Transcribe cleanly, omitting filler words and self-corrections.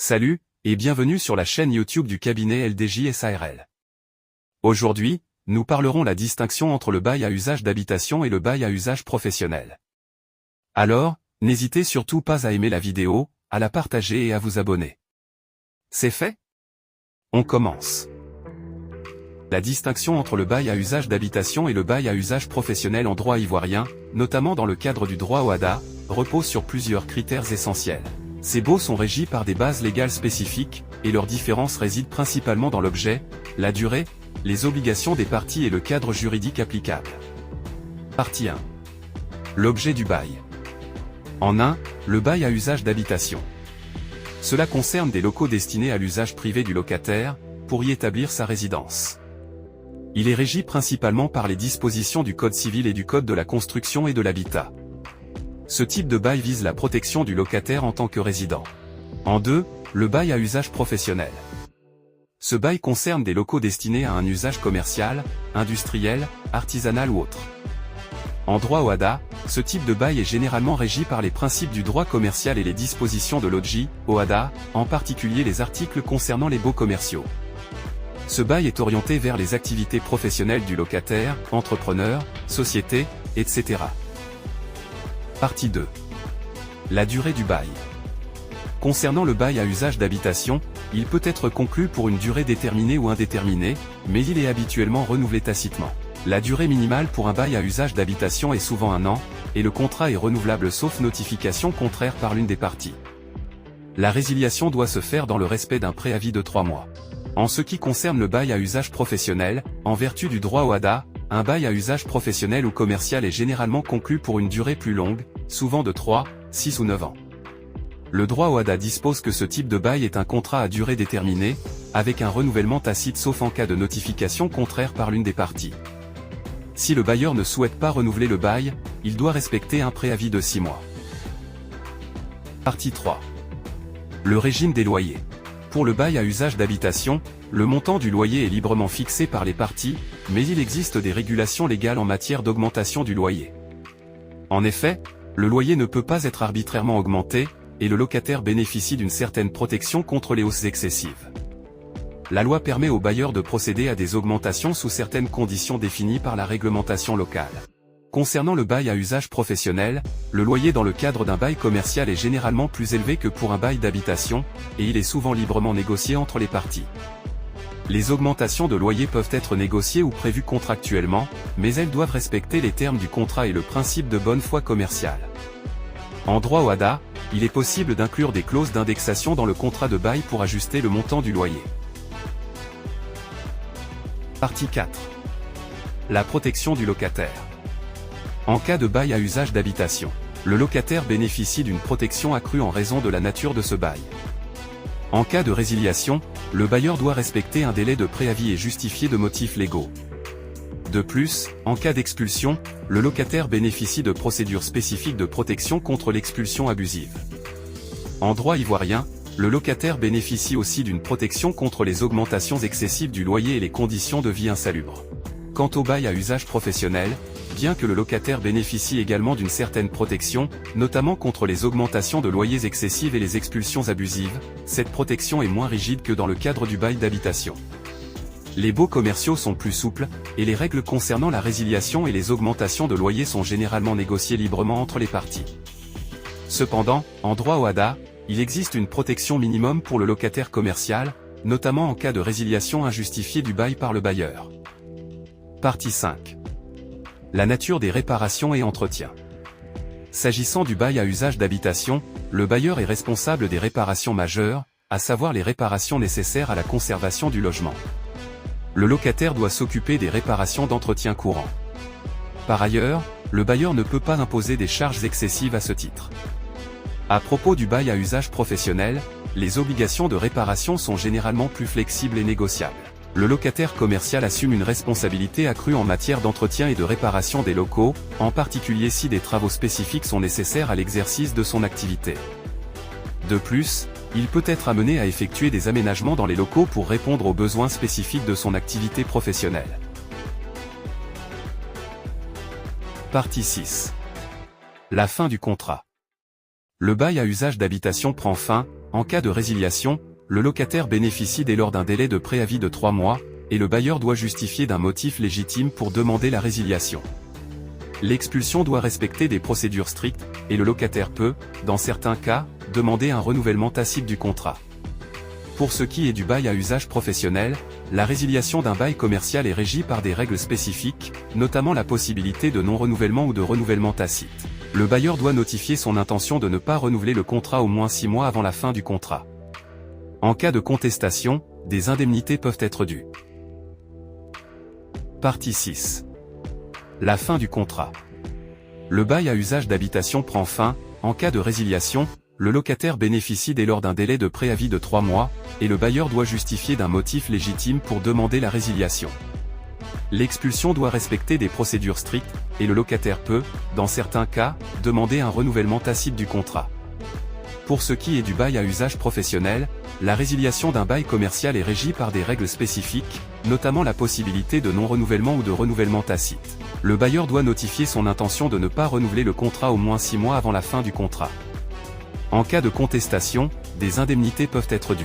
Salut, et bienvenue sur la chaîne YouTube du cabinet LDJ SARL. Aujourd'hui, nous parlerons la distinction entre le bail à usage d'habitation et le bail à usage professionnel. Alors, n'hésitez surtout pas à aimer la vidéo, à la partager et à vous abonner. C'est fait? On commence. La distinction entre le bail à usage d'habitation et le bail à usage professionnel en droit ivoirien, notamment dans le cadre du droit OHADA, repose sur plusieurs critères essentiels. Ces baux sont régis par des bases légales spécifiques, et leur différence réside principalement dans l'objet, la durée, les obligations des parties et le cadre juridique applicable. Partie 1. L'objet du bail. En 1, le bail à usage d'habitation. Cela concerne des locaux destinés à l'usage privé du locataire, pour y établir sa résidence. Il est régi principalement par les dispositions du Code civil et du Code de la construction et de l'habitat. Ce type de bail vise la protection du locataire en tant que résident. En 2, le bail à usage professionnel. Ce bail concerne des locaux destinés à un usage commercial, industriel, artisanal ou autre. En droit OHADA, ce type de bail est généralement régi par les principes du droit commercial et les dispositions de l'ODJ, OHADA, en particulier les articles concernant les baux commerciaux. Ce bail est orienté vers les activités professionnelles du locataire, entrepreneur, société, etc. Partie 2. La durée du bail. Concernant le bail à usage d'habitation, il peut être conclu pour une durée déterminée ou indéterminée, mais il est habituellement renouvelé tacitement. La durée minimale pour un bail à usage d'habitation est souvent 1 an, et le contrat est renouvelable sauf notification contraire par l'une des parties. La résiliation doit se faire dans le respect d'un préavis de 3 mois. En ce qui concerne le bail à usage professionnel, en vertu du droit OHADA, un bail à usage professionnel ou commercial est généralement conclu pour une durée plus longue, souvent de 3, 6 ou 9 ans. Le droit OHADA dispose que ce type de bail est un contrat à durée déterminée, avec un renouvellement tacite sauf en cas de notification contraire par l'une des parties. Si le bailleur ne souhaite pas renouveler le bail, il doit respecter un préavis de 6 mois. Partie 3. Le régime des loyers. Pour le bail à usage d'habitation, le montant du loyer est librement fixé par les parties, mais il existe des régulations légales en matière d'augmentation du loyer. En effet, le loyer ne peut pas être arbitrairement augmenté, et le locataire bénéficie d'une certaine protection contre les hausses excessives. La loi permet aux bailleurs de procéder à des augmentations sous certaines conditions définies par la réglementation locale. Concernant le bail à usage professionnel, le loyer dans le cadre d'un bail commercial est généralement plus élevé que pour un bail d'habitation, et il est souvent librement négocié entre les parties. Les augmentations de loyer peuvent être négociées ou prévues contractuellement, mais elles doivent respecter les termes du contrat et le principe de bonne foi commerciale. En droit OHADA, il est possible d'inclure des clauses d'indexation dans le contrat de bail pour ajuster le montant du loyer. Partie 4. La protection du locataire. En cas de bail à usage d'habitation, le locataire bénéficie d'une protection accrue en raison de la nature de ce bail. En cas de résiliation, le bailleur doit respecter un délai de préavis et justifier de motifs légaux. De plus, en cas d'expulsion, le locataire bénéficie de procédures spécifiques de protection contre l'expulsion abusive. En droit ivoirien, le locataire bénéficie aussi d'une protection contre les augmentations excessives du loyer et les conditions de vie insalubres. Quant au bail à usage professionnel, bien que le locataire bénéficie également d'une certaine protection, notamment contre les augmentations de loyers excessives et les expulsions abusives, cette protection est moins rigide que dans le cadre du bail d'habitation. Les baux commerciaux sont plus souples, et les règles concernant la résiliation et les augmentations de loyers sont généralement négociées librement entre les parties. Cependant, en droit OHADA, il existe une protection minimum pour le locataire commercial, notamment en cas de résiliation injustifiée du bail par le bailleur. Partie 5. La nature des réparations et entretiens. S'agissant du bail à usage d'habitation, le bailleur est responsable des réparations majeures, à savoir les réparations nécessaires à la conservation du logement. Le locataire doit s'occuper des réparations d'entretien courant. Par ailleurs, le bailleur ne peut pas imposer des charges excessives à ce titre. À propos du bail à usage professionnel, les obligations de réparation sont généralement plus flexibles et négociables. Le locataire commercial assume une responsabilité accrue en matière d'entretien et de réparation des locaux, en particulier si des travaux spécifiques sont nécessaires à l'exercice de son activité. De plus, il peut être amené à effectuer des aménagements dans les locaux pour répondre aux besoins spécifiques de son activité professionnelle. Partie 6. La fin du contrat. Le bail à usage d'habitation prend fin. En cas de résiliation, le locataire bénéficie dès lors d'un délai de préavis de 3 mois, et le bailleur doit justifier d'un motif légitime pour demander la résiliation. L'expulsion doit respecter des procédures strictes, et le locataire peut, dans certains cas, demander un renouvellement tacite du contrat. Pour ce qui est du bail à usage professionnel, la résiliation d'un bail commercial est régie par des règles spécifiques, notamment la possibilité de non-renouvellement ou de renouvellement tacite. Le bailleur doit notifier son intention de ne pas renouveler le contrat au moins 6 mois avant la fin du contrat. En cas de contestation, des indemnités peuvent être dues. Partie 6. La fin du contrat. Le bail à usage d'habitation prend fin. En cas de résiliation, le locataire bénéficie dès lors d'un délai de préavis de 3 mois, et le bailleur doit justifier d'un motif légitime pour demander la résiliation. L'expulsion doit respecter des procédures strictes, et le locataire peut, dans certains cas, demander un renouvellement tacite du contrat. Pour ce qui est du bail à usage professionnel, la résiliation d'un bail commercial est régie par des règles spécifiques, notamment la possibilité de non-renouvellement ou de renouvellement tacite. Le bailleur doit notifier son intention de ne pas renouveler le contrat au moins 6 mois avant la fin du contrat. En cas de contestation, des indemnités peuvent être dues.